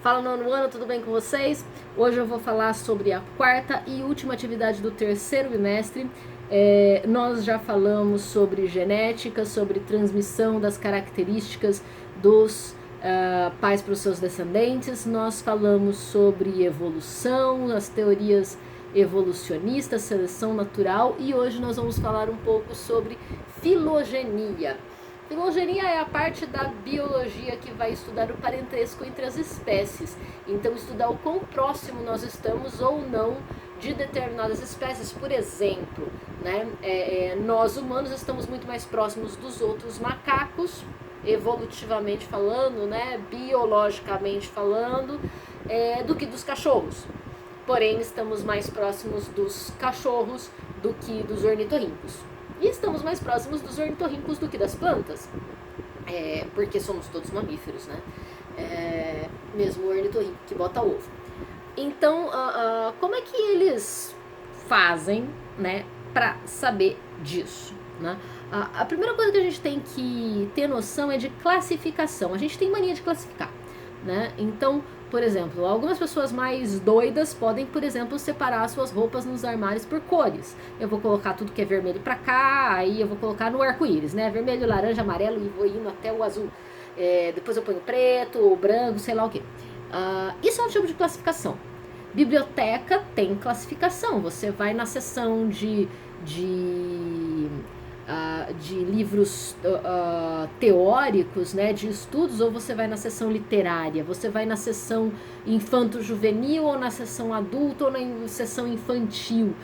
Fala, nono ano, tudo bem com vocês? Hoje eu vou falar sobre a quarta e última atividade do terceiro bimestre. Nós já falamos sobre genética, sobre transmissão das características dos pais para os seus descendentes. Nós falamos sobre evolução, as teorias evolucionistas, seleção natural, e hoje nós vamos falar um pouco sobre filogenia. Filogenia é a parte da biologia que vai estudar o parentesco entre as espécies. Então, estudar o quão próximo nós estamos ou não de determinadas espécies. Por exemplo, né, nós humanos estamos muito mais próximos dos outros macacos, evolutivamente falando, né, biologicamente falando, do que dos cachorros. Porém, estamos mais próximos dos cachorros do que dos ornitorrincos. E estamos mais próximos dos ornitorrincos do que das plantas, porque somos todos mamíferos, né? Mesmo o ornitorrinco que bota ovo. Então, como é que eles fazem, né, para saber disso, né? A primeira coisa que a gente tem que ter noção é de classificação. A gente tem mania de classificar, né? Então, por exemplo, algumas pessoas mais doidas podem, por exemplo, separar suas roupas nos armários por cores. Eu vou colocar tudo que é vermelho pra cá, aí eu vou colocar no arco-íris, né? Vermelho, laranja, amarelo e vou indo até o azul. Depois eu ponho preto, ou branco, sei lá o que. Isso é um tipo de classificação. Biblioteca tem classificação. Você vai na seção de livros teóricos, né, de estudos, ou você vai na seção literária, você vai na seção infanto-juvenil, ou na seção adulta, ou na seção infantil.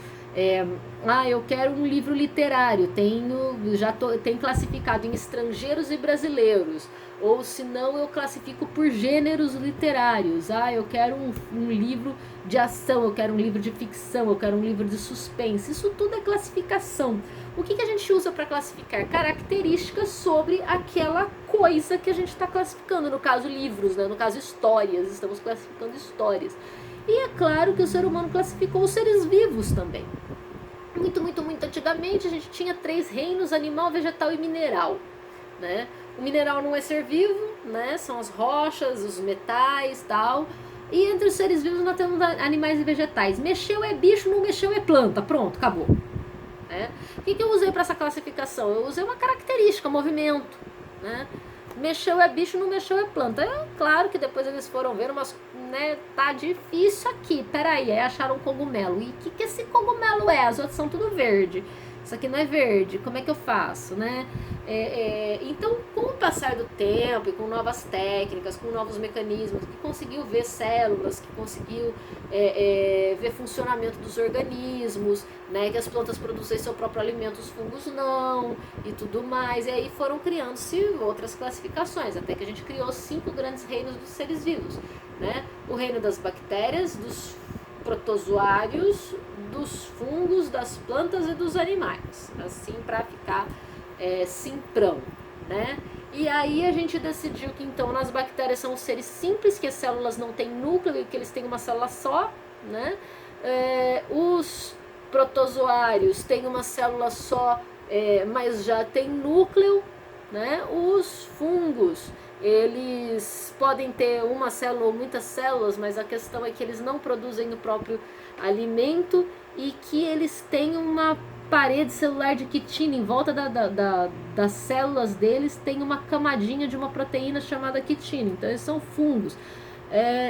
Eu quero um livro literário, tem classificado em estrangeiros e brasileiros, ou se não eu classifico por gêneros literários. Eu quero um livro de ação, eu quero um livro de ficção, eu quero um livro de suspense. Isso tudo é classificação. O que a gente usa para classificar? Características sobre aquela coisa que a gente está classificando. No caso, livros, né? No caso, histórias. Estamos classificando histórias. E é claro que o ser humano classificou os seres vivos também. Muito antigamente a gente tinha 3 reinos: animal, vegetal e mineral, né? O mineral não é ser vivo, né? São as rochas, os metais, tal. E entre os seres vivos nós temos animais e vegetais. Mexeu é bicho, não mexeu é planta. Pronto, acabou. O que eu usei para essa classificação? Eu usei uma característica, movimento, né? Mexeu é bicho, não mexeu é planta. Claro que depois eles foram ver, mas, né, tá difícil aqui, peraí, aí acharam um cogumelo. E o que esse cogumelo é? As outras são tudo verde. Isso aqui não é verde, como é que eu faço, né? Então, com o passar do tempo e com novas técnicas, com novos mecanismos, que conseguiu ver células, que conseguiu ver funcionamento dos organismos, né? Que as plantas produzem seu próprio alimento, os fungos não, e tudo mais. E aí foram criando-se outras classificações, até que a gente criou 5 grandes reinos dos seres vivos, né? O reino das bactérias, dos protozoários, dos fungos, das plantas e dos animais, assim para ficar simprão, né? E aí a gente decidiu que então nas bactérias são os seres simples, que as células não têm núcleo e que eles têm uma célula só, né? Os protozoários têm uma célula só, mas já tem núcleo, né? Os fungos, eles podem ter uma célula ou muitas células, mas a questão é que eles não produzem o próprio alimento e que eles têm uma parede celular de quitina. Em volta das células deles tem uma camadinha de uma proteína chamada quitina. Então eles são fungos.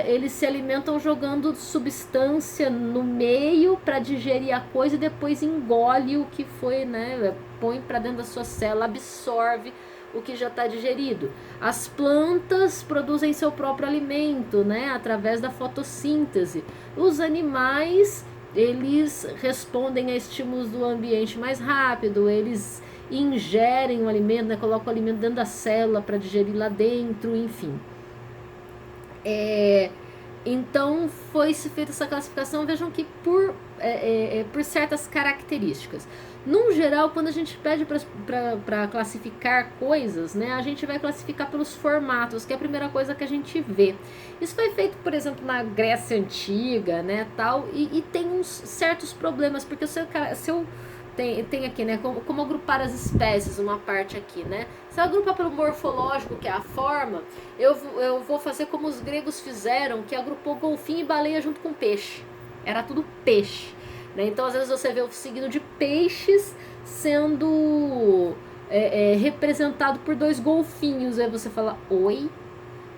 Eles se alimentam jogando substância no meio para digerir a coisa e depois engole o que foi, né? Põe para dentro da sua célula, absorve o que já está digerido. As plantas produzem seu próprio alimento, né, através da fotossíntese. Os animais, eles respondem a estímulos do ambiente mais rápido, eles ingerem o alimento, né, colocam o alimento dentro da célula para digerir lá dentro, enfim. Então foi-se feita essa classificação. Vejam que por certas características. Num geral, quando a gente pede para classificar coisas, né, a gente vai classificar pelos formatos, que é a primeira coisa que a gente vê. Isso foi feito, por exemplo, na Grécia Antiga, né, tal, e tem uns certos problemas, porque se eu tem aqui, né, como agrupar as espécies, uma parte aqui, né? Se eu agrupar pelo morfológico, que é a forma, eu vou fazer como os gregos fizeram, que agrupou golfinho e baleia junto com peixe. Era tudo peixe, né? Então, às vezes, você vê o signo de peixes sendo representado por 2 golfinhos. Aí você fala, oi?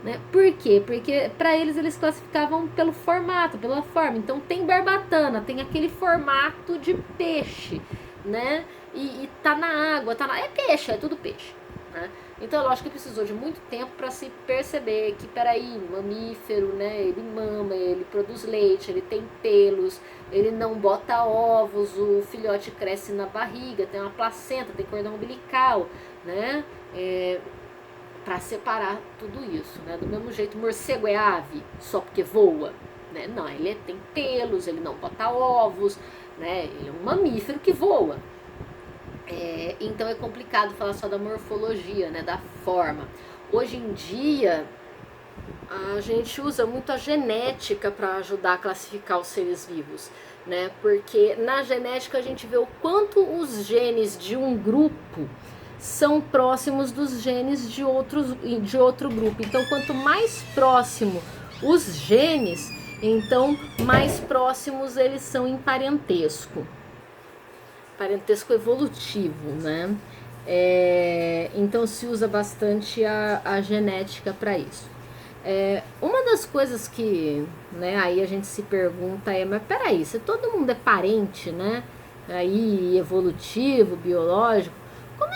Né? Por quê? Porque para eles classificavam pelo formato, pela forma. Então tem barbatana, tem aquele formato de peixe, né? E tá na água, é peixe, é tudo peixe, né? Então eu acho que precisou de muito tempo para se perceber que, peraí, mamífero, né? Ele mama, ele produz leite, ele tem pelos, ele não bota ovos, o filhote cresce na barriga, tem uma placenta, tem cordão umbilical, né? Para separar tudo isso, né? Do mesmo jeito, morcego é ave só porque voa, né? Não, ele tem pelos, ele não bota ovos, né? Ele é um mamífero que voa. Então é complicado falar só da morfologia, né? Da forma. Hoje em dia, a gente usa muito a genética para ajudar a classificar os seres vivos, né? Porque na genética a gente vê o quanto os genes de um grupo são próximos dos genes de outro grupo. Então, quanto mais próximo os genes, então mais próximos eles são em parentesco evolutivo, né? Então se usa bastante a genética para isso. Uma das coisas que, né, aí a gente se pergunta mas peraí, se todo mundo é parente, né? Aí evolutivo, biológico, como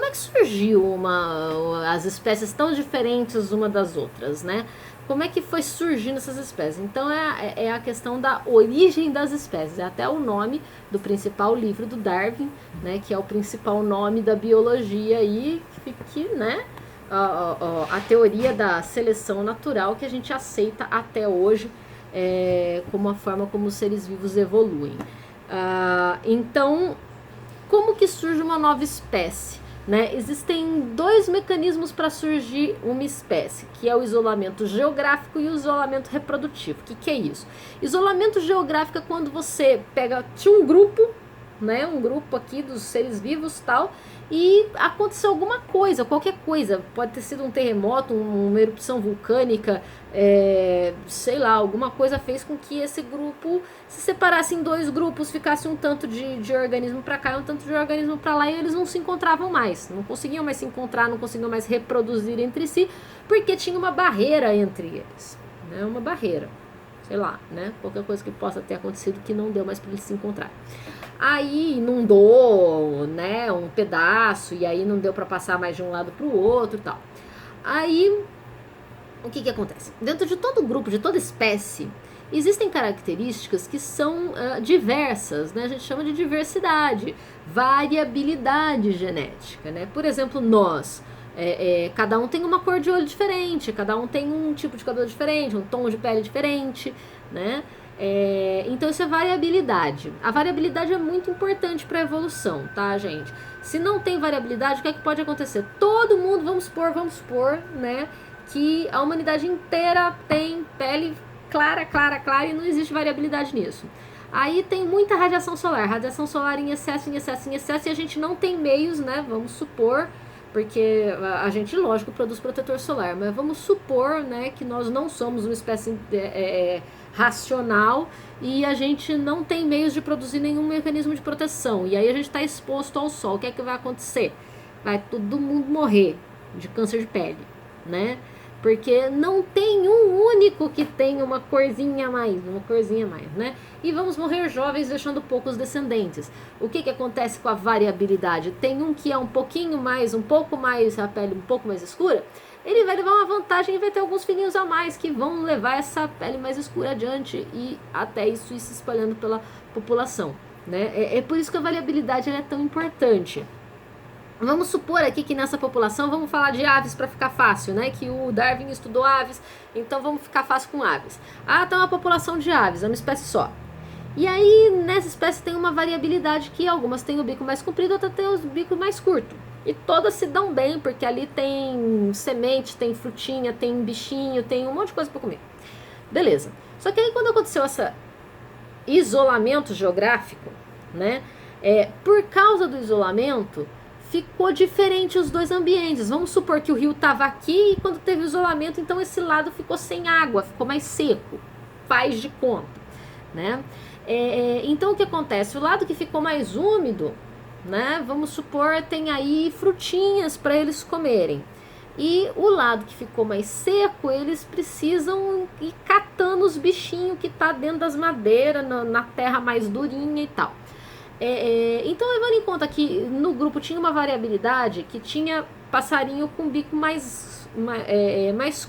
é que surgiu as espécies tão diferentes uma das outras, né? Como é que foi surgindo essas espécies? Então é a questão da origem das espécies. É até o nome do principal livro do Darwin, né? Que é o principal nome da biologia aí, né? A teoria da seleção natural que a gente aceita até hoje como a forma como os seres vivos evoluem. Então, como que surge uma nova espécie? Né? Existem 2 mecanismos para surgir uma espécie, que é o isolamento geográfico e o isolamento reprodutivo. O que é isso? Isolamento geográfico é quando você tinha um grupo, né? Um grupo aqui dos seres vivos tal, e aconteceu alguma coisa, qualquer coisa, pode ter sido um terremoto, uma erupção vulcânica, sei lá, alguma coisa fez com que esse grupo se separasse em 2 grupos, ficasse um tanto de organismo para cá e um tanto de organismo para lá, e eles não se encontravam mais, não conseguiam mais se encontrar, não conseguiam mais reproduzir entre si, porque tinha uma barreira entre eles, né? Uma barreira, sei lá, né? Qualquer coisa que possa ter acontecido que não deu mais para eles se encontrar. Aí inundou, né, um pedaço, e aí não deu para passar mais de um lado para o outro e tal. Aí, o que acontece? Dentro de todo grupo, de toda espécie, existem características que são diversas, né? A gente chama de diversidade, variabilidade genética, né? Por exemplo, nós, cada um tem uma cor de olho diferente, cada um tem um tipo de cabelo diferente, um tom de pele diferente, né? Então isso é variabilidade. A variabilidade é muito importante para a evolução, tá, gente? Se não tem variabilidade, o que é que pode acontecer? Todo mundo, vamos supor, né, que a humanidade inteira tem pele clara, e não existe variabilidade nisso. Aí tem muita radiação solar em excesso, e a gente não tem meios, né, vamos supor, porque a gente, lógico, produz protetor solar, mas vamos supor, né, que nós não somos uma espécie racional e a gente não tem meios de produzir nenhum mecanismo de proteção, e aí a gente está exposto ao sol. O que é que vai acontecer? Vai todo mundo morrer de câncer de pele, né? Porque não tem um único que tenha uma corzinha a mais, né? E vamos morrer jovens, deixando poucos descendentes. O que acontece com a variabilidade? Tem um que é um pouco mais, a pele um pouco mais escura, ele vai levar uma vantagem e vai ter alguns filhinhos a mais que vão levar essa pele mais escura adiante, e até isso ir se espalhando pela população, né? É por isso que a variabilidade é tão importante. Vamos supor aqui que nessa população, vamos falar de aves para ficar fácil, né? Que o Darwin estudou aves, então vamos ficar fácil com aves. Tá uma população de aves, é uma espécie só. E aí, nessa espécie tem uma variabilidade que algumas têm o bico mais comprido, outras têm o bico mais curto. E todas se dão bem, porque ali tem semente, tem frutinha, tem bichinho, tem um monte de coisa para comer. Beleza. Só que aí quando aconteceu esse isolamento geográfico, né? Por causa do isolamento, ficou diferente os dois ambientes. Vamos supor que o rio estava aqui e quando teve isolamento, então esse lado ficou sem água, ficou mais seco. Faz de conta, né? Então o que acontece? O lado que ficou mais úmido, né? Vamos supor, tem aí frutinhas para eles comerem. E o lado que ficou mais seco, eles precisam ir catando os bichinhos que tá dentro das madeiras, na terra mais durinha e tal. Então, levando em conta que no grupo tinha uma variabilidade, que tinha passarinho com bico mais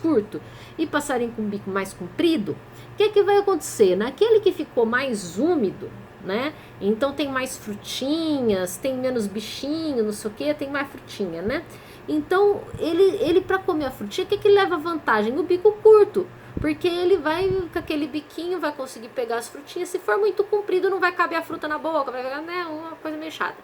curto e passarinho com bico mais comprido, o que vai acontecer? Naquele que ficou mais úmido, né? Então tem mais frutinhas, tem menos bichinho, não sei o que, tem mais frutinha, né? Então, ele para comer a frutinha, o que leva vantagem? O bico curto. Porque ele vai, com aquele biquinho, vai conseguir pegar as frutinhas. Se for muito comprido, não vai caber a fruta na boca, vai ficar, né, uma coisa meio chata.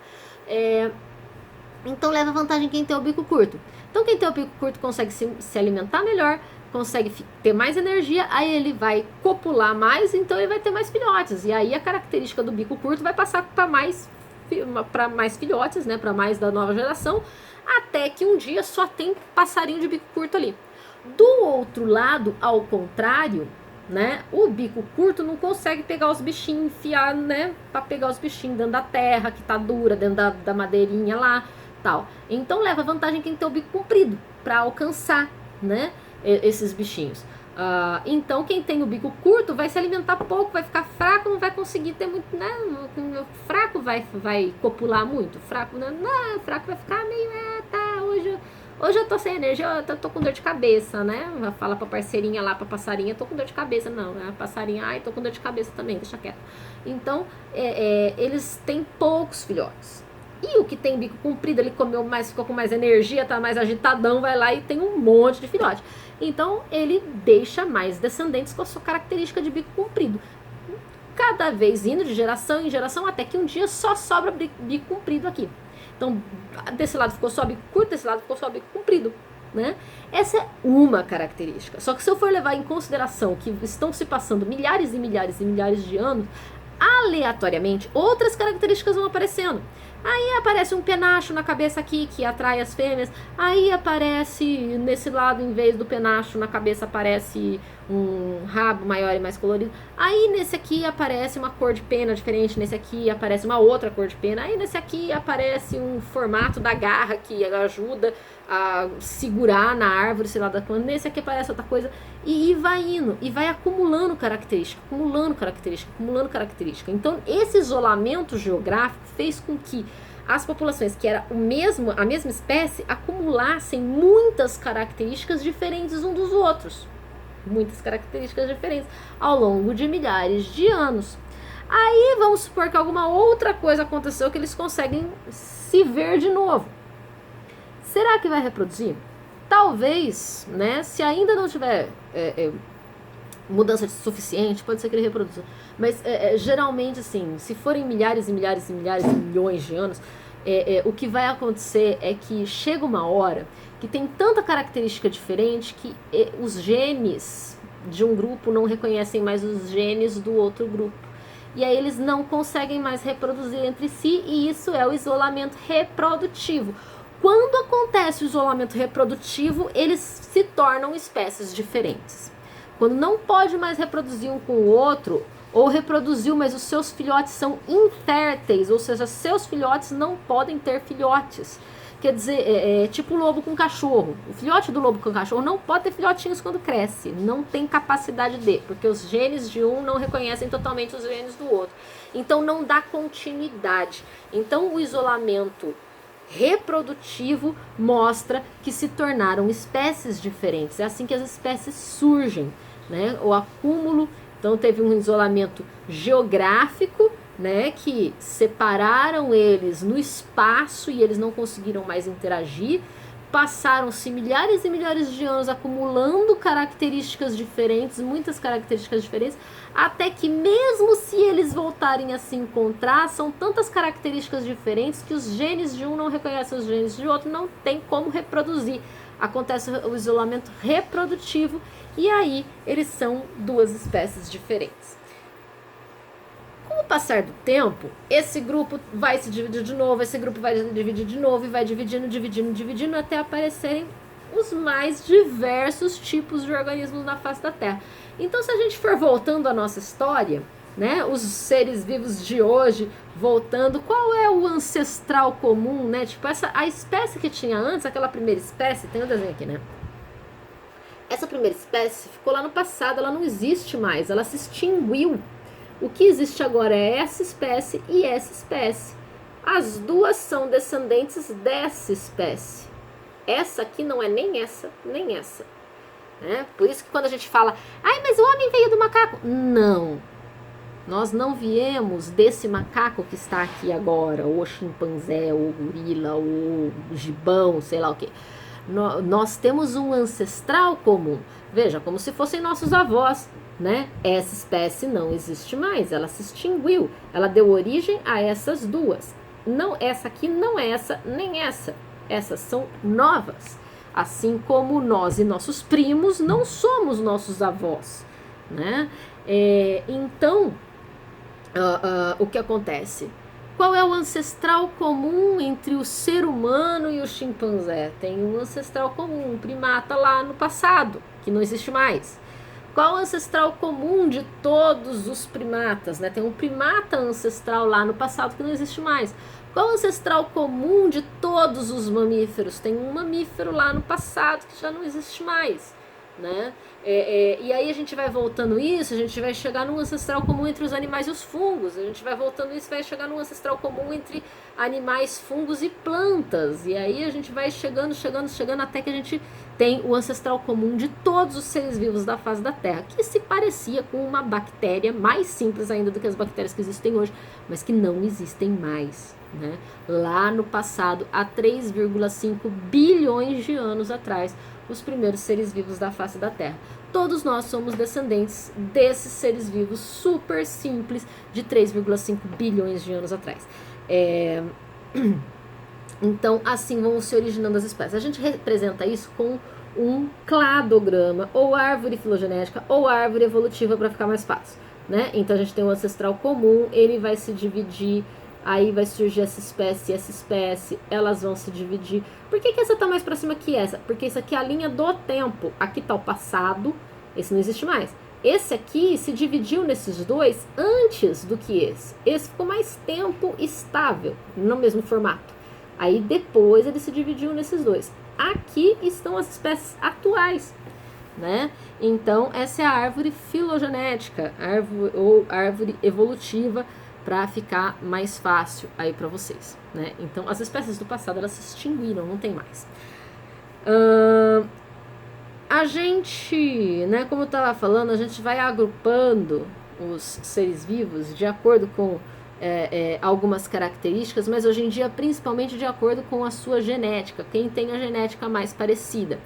Então leva vantagem quem tem o bico curto. Então quem tem o bico curto consegue se alimentar melhor, consegue ter mais energia, aí ele vai copular mais, então ele vai ter mais filhotes. E aí a característica do bico curto vai passar para mais filhotes, né, para mais da nova geração, até que um dia só tem passarinho de bico curto ali. Do outro lado, ao contrário, né, o bico curto não consegue pegar os bichinhos, enfiar, né, para pegar os bichinhos dentro da terra, que tá dura, dentro da madeirinha lá, tal. Então leva vantagem quem tem o bico comprido, para alcançar, né, esses bichinhos. Então quem tem o bico curto vai se alimentar pouco, vai ficar fraco, não vai conseguir ter muito, né, fraco vai copular muito, fraco, né, não, fraco vai ficar meio, hoje eu tô sem energia, eu tô com dor de cabeça, né? Fala pra parceirinha lá, pra passarinha, tô com dor de cabeça. Não, né? A passarinha, ai, tô com dor de cabeça também, deixa quieto. Então, eles têm poucos filhotes. E o que tem bico comprido, ele comeu mais, ficou com mais energia, tá mais agitadão, vai lá e tem um monte de filhote. Então, ele deixa mais descendentes com a sua característica de bico comprido. Cada vez indo de geração em geração, até que um dia só sobra bico comprido aqui. Então, desse lado ficou só bico curto, desse lado ficou só bico comprido, né? Essa é uma característica. Só que se eu for levar em consideração que estão se passando milhares e milhares e milhares de anos, aleatoriamente, outras características vão aparecendo. Aí aparece um penacho na cabeça aqui que atrai as fêmeas. Aí aparece nesse lado, em vez do penacho na cabeça, aparece um rabo maior e mais colorido. Aí nesse aqui aparece uma cor de pena diferente. Nesse aqui aparece uma outra cor de pena. Aí nesse aqui aparece um formato da garra que ajuda a segurar na árvore, sei lá da quando. Nesse aqui aparece outra coisa. E vai indo. E vai acumulando característica, acumulando característica, acumulando característica. Então esse isolamento geográfico fez com que as populações que eram a mesma espécie acumulassem muitas características diferentes um dos outros. Muitas características diferentes ao longo de milhares de anos. Aí vamos supor que alguma outra coisa aconteceu que eles conseguem se ver de novo. Será que vai reproduzir? Talvez, né? Se ainda não tiver mudança suficiente, pode ser que ele reproduza. Mas geralmente, assim, se forem milhares e milhares e milhares e milhões de anos, o que vai acontecer é que chega uma hora que tem tanta característica diferente que os genes de um grupo não reconhecem mais os genes do outro grupo. E aí eles não conseguem mais reproduzir entre si, e isso é o isolamento reprodutivo. Quando acontece o isolamento reprodutivo, eles se tornam espécies diferentes. Quando não pode mais reproduzir um com o outro, ou reproduziu, mas os seus filhotes são inférteis, ou seja, seus filhotes não podem ter filhotes. Quer dizer, tipo lobo com cachorro. O filhote do lobo com cachorro não pode ter filhotinhos quando cresce. Não tem capacidade de, porque os genes de um não reconhecem totalmente os genes do outro. Então não dá continuidade. Então o isolamento reprodutivo mostra que se tornaram espécies diferentes. É assim que as espécies surgem, né? O acúmulo, então teve um isolamento geográfico, né, que separaram eles no espaço e eles não conseguiram mais interagir. Passaram-se milhares e milhares de anos acumulando características diferentes, muitas características diferentes, até que mesmo se eles voltarem a se encontrar, são tantas características diferentes que os genes de um não reconhecem os genes de outro, não tem como reproduzir. Acontece o isolamento reprodutivo e aí eles são duas espécies diferentes. Como passar do tempo, esse grupo vai se dividir de novo, esse grupo vai se dividir de novo e vai dividindo até aparecerem os mais diversos tipos de organismos na face da Terra. Então, se a gente for voltando à nossa história, né, os seres vivos de hoje, voltando, qual é o ancestral comum, né? Tipo, a espécie que tinha antes, aquela primeira espécie, tem um desenho aqui, né? Essa primeira espécie ficou lá no passado, ela não existe mais, ela se extinguiu. O que existe agora é essa espécie e essa espécie. As duas são descendentes dessa espécie. Essa aqui não é nem essa, nem essa. Né? Por isso que quando a gente fala, ai, mas o homem veio do macaco. Não. Nós não viemos desse macaco que está aqui agora, ou chimpanzé, ou gorila, ou gibão, sei lá o que. Nós temos um ancestral comum. Veja, como se fossem nossos avós, né? Essa espécie não existe mais, ela se extinguiu. Ela deu origem a essas duas. Não, essa aqui não é essa, nem essa. Essas são novas. Assim como nós e nossos primos não somos nossos avós, né? Então, o que acontece? Qual é o ancestral comum entre o ser humano e o chimpanzé? Tem um ancestral comum, um primata lá no passado, que não existe mais. Qual é o ancestral comum de todos os primatas? Né? Tem um primata ancestral lá no passado que não existe mais. Qual é o ancestral comum de todos os mamíferos? Tem um mamífero lá no passado que já não existe mais. Né? E aí a gente vai voltando isso, a gente vai chegar num ancestral comum entre os animais e os fungos, a gente vai voltando isso, vai chegar num ancestral comum entre animais, fungos e plantas, e aí a gente vai chegando até que a gente tem o ancestral comum de todos os seres vivos da face da Terra, que se parecia com uma bactéria mais simples ainda do que as bactérias que existem hoje, mas que não existem mais. Né? Lá no passado, há 3,5 bilhões de anos atrás, os primeiros seres vivos da face da Terra. Todos nós somos descendentes desses seres vivos super simples de 3,5 bilhões de anos atrás. Então, assim vão se originando as espécies. A gente representa isso com um cladograma, ou árvore filogenética, ou árvore evolutiva, para ficar mais fácil. Né? Então, a gente tem um ancestral comum, ele vai se dividir. Aí vai surgir essa espécie, elas vão se dividir. Por que essa tá mais pra cima que essa? Porque isso aqui é a linha do tempo. Aqui tá o passado, esse não existe mais. Esse aqui se dividiu nesses dois antes do que esse. Esse ficou mais tempo estável, no mesmo formato. Aí depois ele se dividiu nesses dois. Aqui estão as espécies atuais, né? Então essa é a árvore filogenética, árvore evolutiva, para ficar mais fácil aí para vocês, né? Então, as espécies do passado, elas se extinguiram, não tem mais. A gente, né, como eu estava falando, a gente vai agrupando os seres vivos de acordo com algumas características, mas hoje em dia, principalmente de acordo com a sua genética, quem tem a genética mais parecida.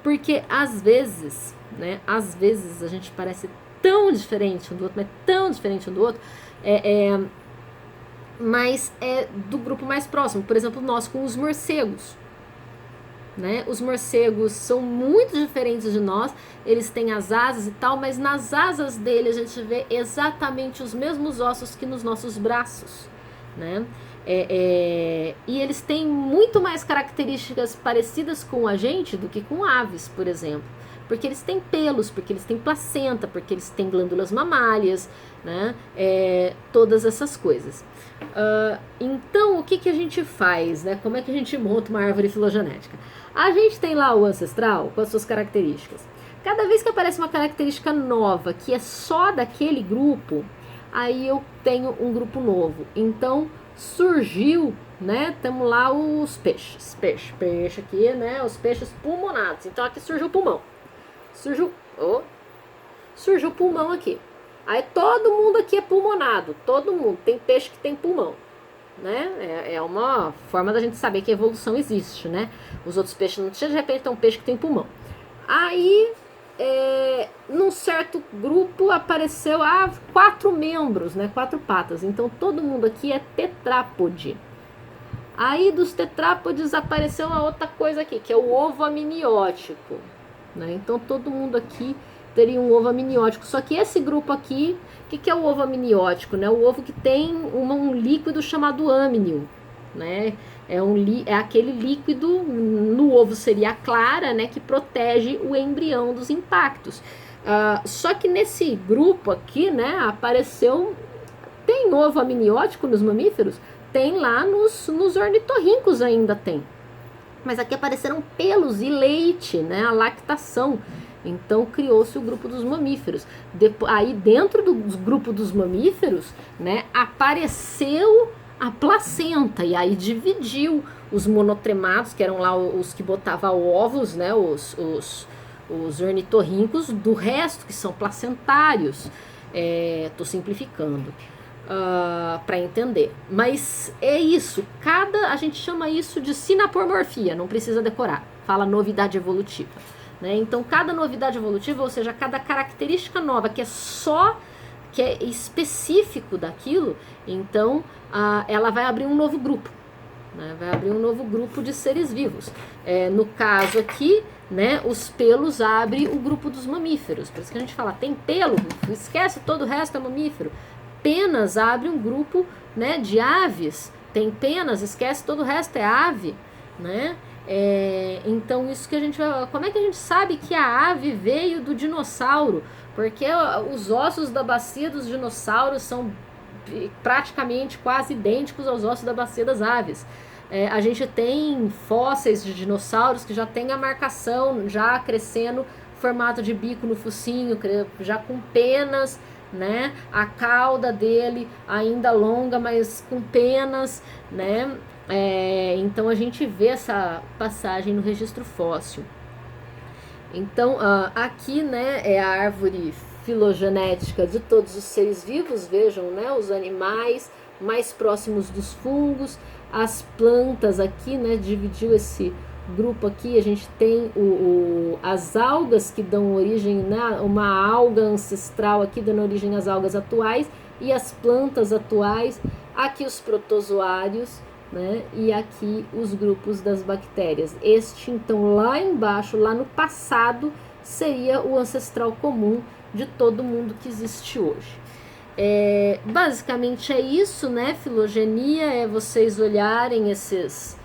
Porque, às vezes, né, a gente parece tão diferente um do outro, mas tão diferente um do outro, mas é do grupo mais próximo. Por exemplo, nós com os morcegos, né? Os morcegos são muito diferentes de nós, eles têm as asas e tal, mas nas asas deles a gente vê exatamente os mesmos ossos que nos nossos braços, né? E eles têm muito mais características parecidas com a gente do que com aves, por exemplo. Porque eles têm pelos, porque eles têm placenta, porque eles têm glândulas mamárias, né? Todas essas coisas. Então, o que a gente faz, né? Como é que a gente monta uma árvore filogenética? A gente tem lá o ancestral com as suas características. Cada vez que aparece uma característica nova, que é só daquele grupo, aí eu tenho um grupo novo. Então, surgiu, né? Temos lá os peixes. Peixe aqui, né? Os peixes pulmonados. Então, aqui surgiu o pulmão. Surgiu pulmão aqui. Aí todo mundo aqui é pulmonado. Todo mundo. Tem peixe que tem pulmão, né? É uma forma da gente saber que a evolução existe, né? Os outros peixes não tinha, de repente tem um peixe que tem pulmão. Aí, num certo grupo apareceu 4 membros, né? 4 patas. Então todo mundo aqui é tetrápode. Aí dos tetrápodes apareceu uma outra coisa aqui, que é o ovo amniótico. Né? Então todo mundo aqui teria um ovo amniótico. Só que esse grupo aqui, o que é o ovo amniótico, né? O ovo que tem um líquido chamado amnio, né? É aquele líquido, no ovo seria a clara, né? Que protege o embrião dos impactos. Só que nesse grupo aqui, né? Apareceu... Tem ovo amniótico nos mamíferos? Tem lá nos ornitorrincos ainda tem. Mas aqui apareceram pelos e leite, né? A lactação. Então criou-se o grupo dos mamíferos. Aí dentro do grupo dos mamíferos, né, apareceu a placenta e aí dividiu os monotremados, que eram lá os que botavam ovos, né, os ornitorrincos, do resto que são placentários. Tô simplificando para entender, mas é isso. A gente chama isso de sinapomorfia, não precisa decorar, fala novidade evolutiva. Né? Então, cada novidade evolutiva, ou seja, cada característica nova que é específico daquilo, então ela vai abrir um novo grupo, né? Vai abrir um novo grupo de seres vivos. No caso aqui, né, os pelos abrem o grupo dos mamíferos. Por isso que a gente fala, tem pelo, esquece, todo o resto é mamífero. Penas abre um grupo, né, de aves. Tem penas, esquece, todo o resto é ave, né? Então isso que a gente vai... Como é que a gente sabe que a ave veio do dinossauro? Porque os ossos da bacia dos dinossauros são praticamente quase idênticos aos ossos da bacia das aves. A gente tem fósseis de dinossauros que já tem a marcação, já crescendo, formato de bico no focinho, já com penas, né? A cauda dele ainda longa, mas com penas, né? Então a gente vê essa passagem no registro fóssil. Então aqui, né, é a árvore filogenética de todos os seres vivos. Vejam, né, os animais mais próximos dos fungos, as plantas aqui, né, dividiu esse grupo aqui. A gente tem as algas que dão origem, né, uma alga ancestral aqui dando origem às algas atuais e as plantas atuais. Aqui os protozoários, né, e aqui os grupos das bactérias. Este, então, lá embaixo, lá no passado, seria o ancestral comum de todo mundo que existe hoje. Basicamente é isso, né? Filogenia é vocês olharem esses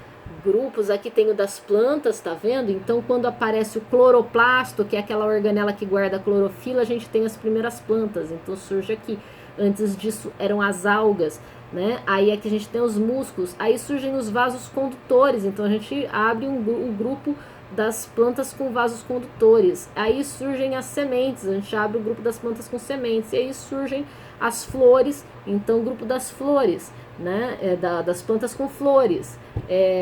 grupos. Aqui tem o das plantas, tá vendo? Então, quando aparece o cloroplasto, que é aquela organela que guarda a clorofila, a gente tem as primeiras plantas. Então, surge aqui. Antes disso, eram as algas, né? Aí aqui a gente tem os músculos. Aí surgem os vasos condutores. Então, a gente abre o grupo das plantas com vasos condutores. Aí surgem as sementes. A gente abre o grupo das plantas com sementes. E aí surgem as flores. Então, o grupo das flores, né? Das plantas com flores.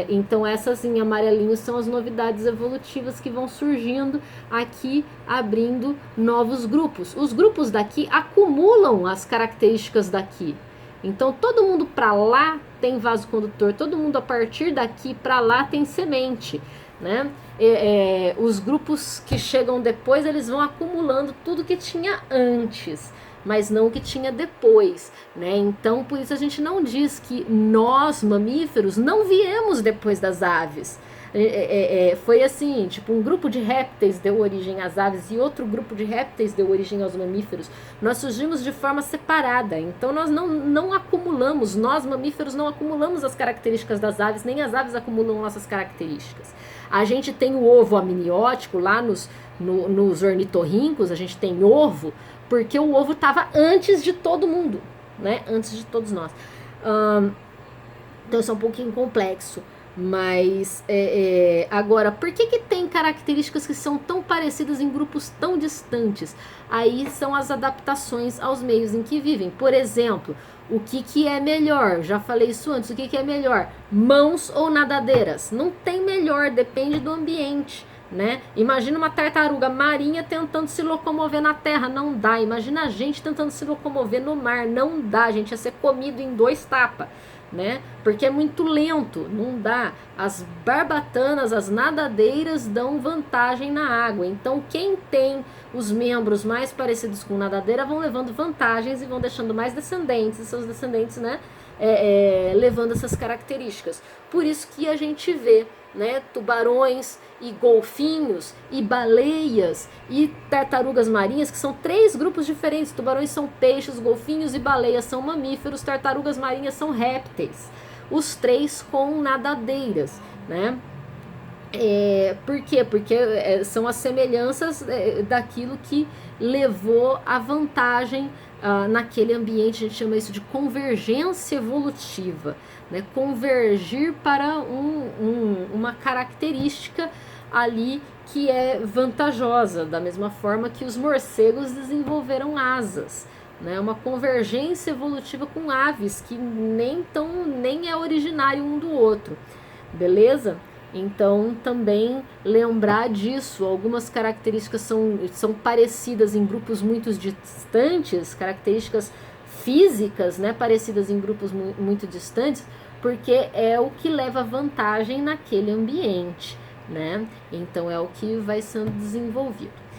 Então essas em amarelinho são as novidades evolutivas que vão surgindo aqui, abrindo novos grupos. Os grupos daqui acumulam as características daqui. Então todo mundo para lá tem vaso condutor, todo mundo a partir daqui para lá tem semente, né? Os grupos que chegam depois, eles vão acumulando tudo que tinha antes, mas não o que tinha depois, né? Então, por isso a gente não diz que nós, mamíferos, não viemos depois das aves. Foi assim, tipo, um grupo de répteis deu origem às aves e outro grupo de répteis deu origem aos mamíferos. Nós surgimos de forma separada, então nós não acumulamos, nós mamíferos não acumulamos as características das aves, nem as aves acumulam nossas características. A gente tem o ovo amniótico lá nos ornitorrincos, a gente tem ovo, porque o ovo estava antes de todo mundo, né? Antes de todos nós. Então isso é um pouquinho complexo. Mas agora, por que tem características que são tão parecidas em grupos tão distantes? Aí são as adaptações aos meios em que vivem. Por exemplo, o que é melhor? Já falei isso antes. O que é melhor? Mãos ou nadadeiras? Não tem melhor, depende do ambiente, né? Imagina uma tartaruga marinha tentando se locomover na terra, não dá. Imagina a gente tentando se locomover no mar, não dá. A gente ia ser comido em 2 tapas, né? Porque é muito lento, não dá. As barbatanas, as nadadeiras dão vantagem na água. Então quem tem os membros mais parecidos com nadadeira vão levando vantagens e vão deixando mais descendentes, e seus descendentes, né, levando essas características. Por isso que a gente vê né, tubarões e golfinhos e baleias e tartarugas marinhas, que são 3 grupos diferentes. Tubarões são peixes, golfinhos e baleias são mamíferos, tartarugas marinhas são répteis. Os 3 com nadadeiras, né? Por quê? Porque são as semelhanças daquilo que levou à vantagem naquele ambiente. A gente chama isso de convergência evolutiva, né? Convergir para uma característica ali que é vantajosa, da mesma forma que os morcegos desenvolveram asas, né? Uma convergência evolutiva com aves que nem é originário um do outro, beleza? Então, também lembrar disso. Algumas características são parecidas em grupos muito distantes, características físicas, né, parecidas em grupos muito distantes, porque é o que leva vantagem naquele ambiente, né? Então, é o que vai sendo desenvolvido.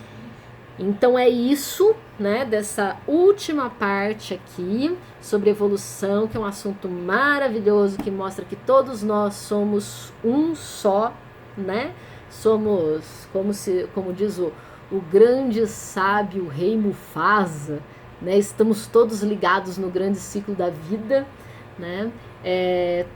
Então é isso, né, dessa última parte aqui sobre evolução, que é um assunto maravilhoso, que mostra que todos nós somos um só, né? Somos, como diz o grande sábio rei Mufasa, né? Estamos todos ligados no grande ciclo da vida, né?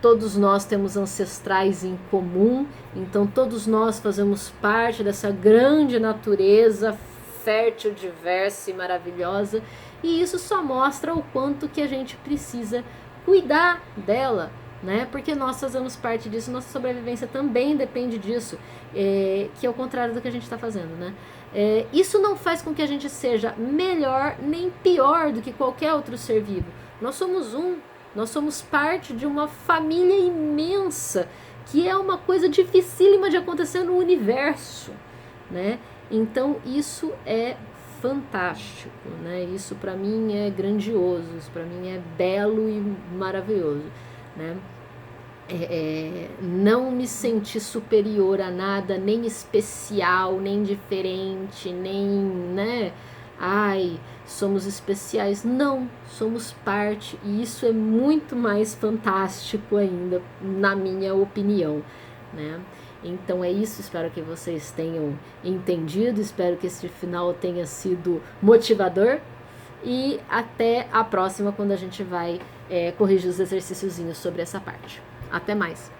Todos nós temos ancestrais em comum, então todos nós fazemos parte dessa grande natureza fértil, diversa e maravilhosa, e isso só mostra o quanto que a gente precisa cuidar dela, né? Porque nós fazemos parte disso, nossa sobrevivência também depende disso, que é o contrário do que a gente está fazendo, né? Isso não faz com que a gente seja melhor nem pior do que qualquer outro ser vivo. Nós somos parte de uma família imensa, que é uma coisa dificílima de acontecer no universo, né? Então isso é fantástico, né? Isso para mim é grandioso, isso para mim é belo e maravilhoso, né? Não me sentir superior a nada, nem especial, nem diferente, nem, né? Ai, somos especiais. Não, somos parte, e isso é muito mais fantástico ainda, na minha opinião, né? Então é isso, espero que vocês tenham entendido, espero que esse final tenha sido motivador, e até a próxima, quando a gente vai corrigir os exercíciozinhos sobre essa parte. Até mais!